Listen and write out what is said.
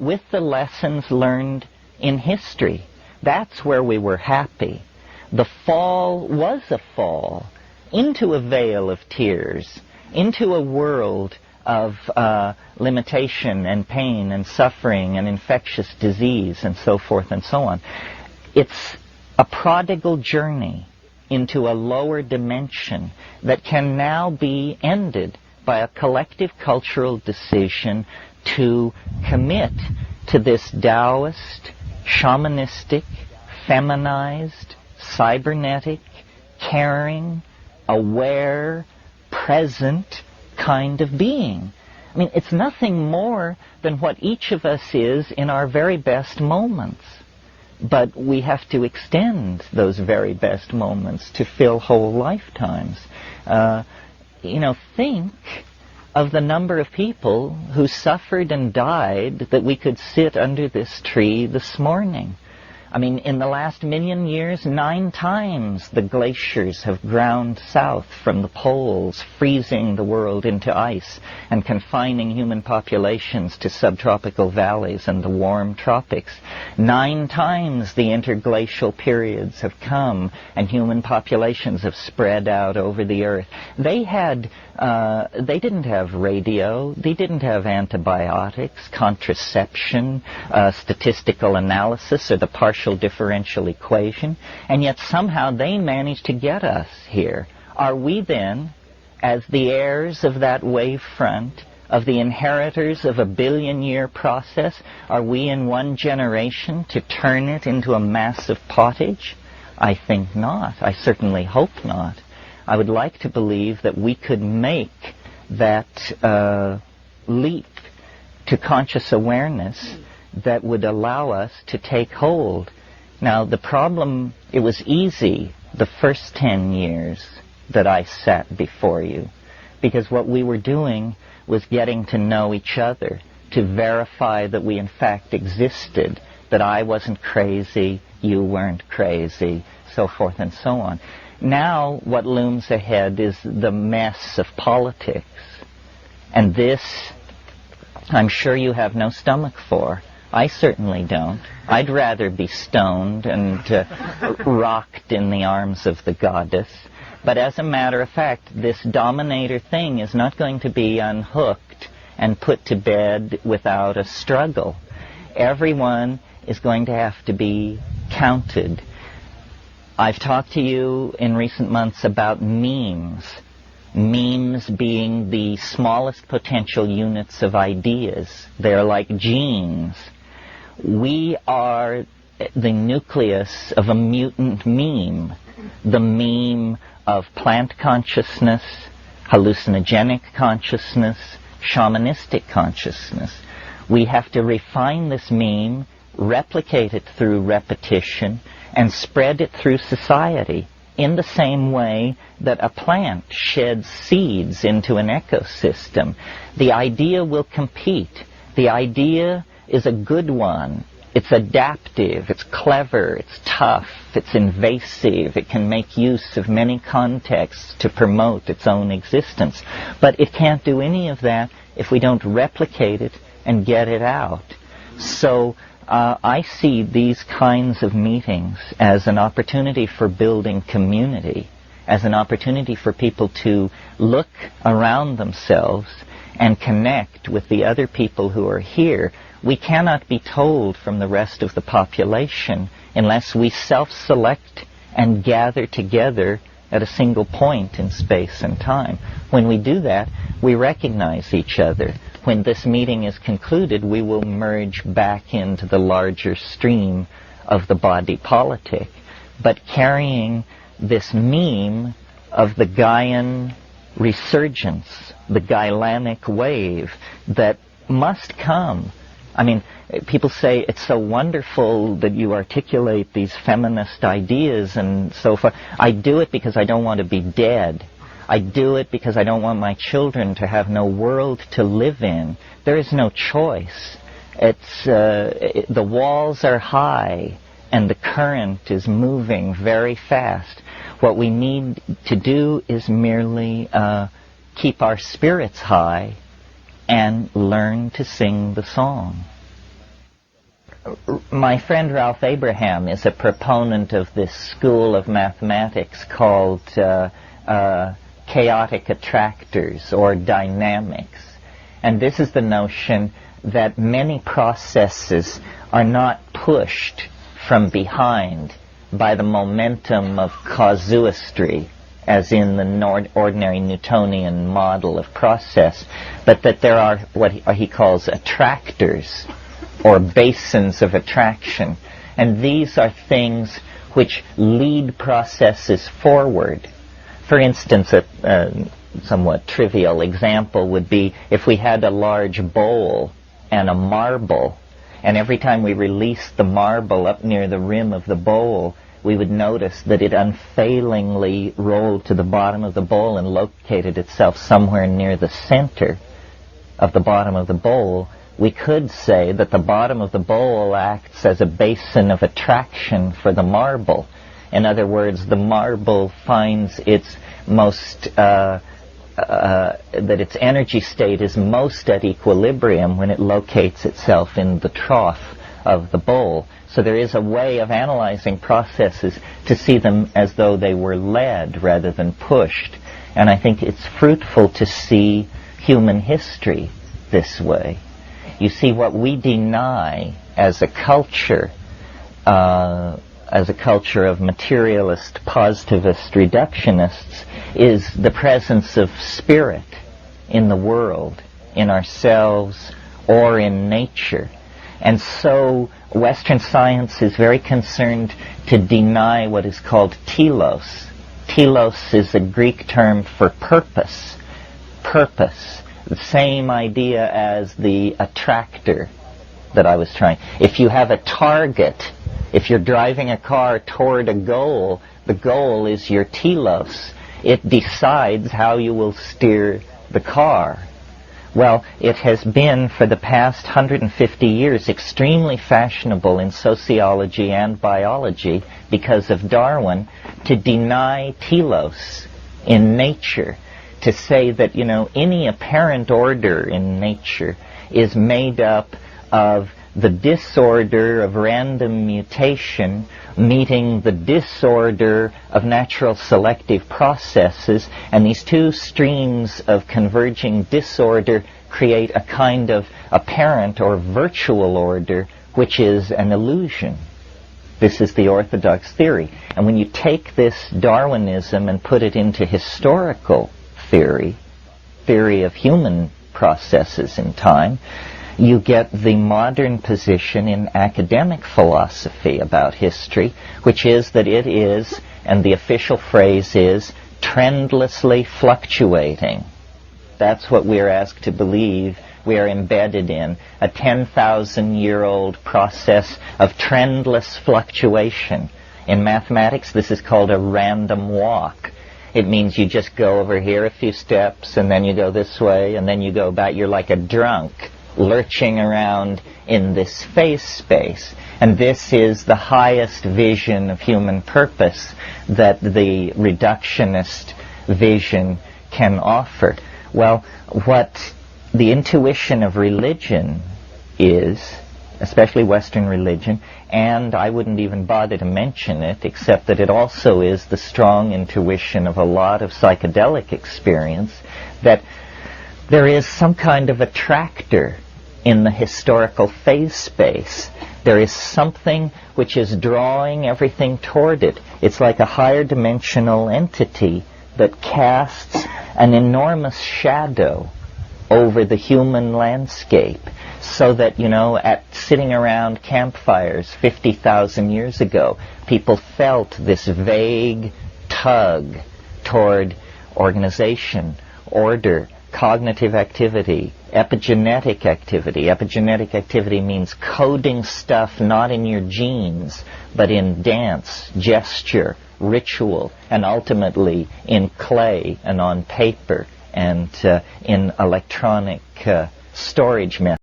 with the lessons learned in history. That's where we were happy. The fall was a fall into a veil of tears, into a world of limitation and pain and suffering and infectious disease and so forth and so on. It's a prodigal journey into a lower dimension that can now be ended by a collective cultural decision to commit to this Taoist, shamanistic, feminized, cybernetic, caring, aware, present kind of being. I mean, it's nothing more than what each of us is in our very best moments. But we have to extend those very best moments to fill whole lifetimes. Think of the number of people who suffered and died that we could sit under this tree this morning. I mean, in the last 1,000,000 years, 9 times the glaciers have ground south from the poles, freezing the world into ice and confining human populations to subtropical valleys and the warm tropics. 9 times the interglacial periods have come and human populations have spread out over the earth. They didn't have radio, they didn't have antibiotics, contraception, statistical analysis, or the partial differential equation, and yet somehow they managed to get us here. Are we then, as the heirs of that wave front, of the inheritors of a 1,000,000,000-year process, are we in one generation to turn it into a massive pottage? I think not. I certainly hope not. I would like to believe that we could make that leap to conscious awareness that would allow us to take hold. Now, the problem, it was easy the first 10 years that I sat before you, because what we were doing was getting to know each other, to verify that we in fact existed, that I wasn't crazy, you weren't crazy, so forth and so on. Now, what looms ahead is the mess of politics. And this, I'm sure you have no stomach for. I certainly don't. I'd rather be stoned and rocked in the arms of the goddess. But as a matter of fact, this dominator thing is not going to be unhooked and put to bed without a struggle. Everyone is going to have to be counted. I've talked to you in recent months about memes. Memes being the smallest potential units of ideas. They're like genes. We are the nucleus of a mutant meme. The meme of plant consciousness, hallucinogenic consciousness, shamanistic consciousness. We have to refine this meme, replicate it through repetition, and spread it through society in the same way that a plant sheds seeds into an ecosystem. The idea will compete. The idea is a good one. It's adaptive, it's clever, it's tough, it's invasive, it can make use of many contexts to promote its own existence. But it can't do any of that if we don't replicate it and get it out. So I see these kinds of meetings as an opportunity for building community, as an opportunity for people to look around themselves and connect with the other people who are here. We cannot be told from the rest of the population unless we self-select and gather together at a single point in space and time. When we do that, we recognize each other. When this meeting is concluded, we will merge back into the larger stream of the body politic, but carrying this meme of the Gaian resurgence, the Gailanic wave that must come. I mean, people say it's so wonderful that you articulate these feminist ideas and so forth. I do it because I don't want to be dead. I do it because I don't want my children to have no world to live in. There is no choice. The walls are high and the current is moving very fast. What we need to do is merely keep our spirits high and learn to sing the song. My friend Ralph Abraham is a proponent of this school of mathematics called chaotic attractors or dynamics. And this is the notion that many processes are not pushed from behind by the momentum of casuistry, as in the ordinary Newtonian model of process, but that there are what he calls attractors, or basins of attraction. And these are things which lead processes forward. For instance, a somewhat trivial example would be if we had a large bowl and a marble, and every time we released the marble up near the rim of the bowl, we would notice that it unfailingly rolled to the bottom of the bowl and located itself somewhere near the center of the bottom of the bowl. We could say that the bottom of the bowl acts as a basin of attraction for the marble. In other words, the marble finds its most, that its energy state is most at equilibrium when it locates itself in the trough of the bowl. So there is a way of analyzing processes to see them as though they were led rather than pushed. And I think it's fruitful to see human history this way. You see, what we deny as a culture of materialist, positivist reductionists, is the presence of spirit in the world, in ourselves, or in nature. And so Western science is very concerned to deny what is called telos. Telos is a Greek term for purpose. Purpose. The same idea as the attractor that I was trying. If you have a target, if you're driving a car toward a goal, the goal is your telos. It decides how you will steer the car. Well, it has been for the past 150 years extremely fashionable in sociology and biology, because of Darwin, to deny telos in nature, to say that, any apparent order in nature is made up of the disorder of random mutation meeting the disorder of natural selective processes, and these two streams of converging disorder create a kind of apparent or virtual order, which is an illusion. This is the orthodox theory. And when you take this Darwinism and put it into historical theory of human processes in time, you get the modern position in academic philosophy about history, which is that it is, and the official phrase is, trendlessly fluctuating. That's what we're asked to believe we are embedded in, a 10,000-year-old process of trendless fluctuation. In mathematics, this is called a random walk. It means you just go over here a few steps, and then you go this way, and then you go back. You're like a drunk, lurching around in this phase space. And this is the highest vision of human purpose that the reductionist vision can offer. Well, what the intuition of religion is, especially Western religion, and I wouldn't even bother to mention it, except that it also is the strong intuition of a lot of psychedelic experience, that there is some kind of attractor in the historical phase space. There is something which is drawing everything toward it. It's like a higher dimensional entity that casts an enormous shadow over the human landscape, so that, at sitting around campfires 50,000 years ago, people felt this vague tug toward organization, order, cognitive activity, epigenetic activity. Epigenetic activity means coding stuff not in your genes, but in dance, gesture, ritual, and ultimately in clay and on paper and in electronic storage methods.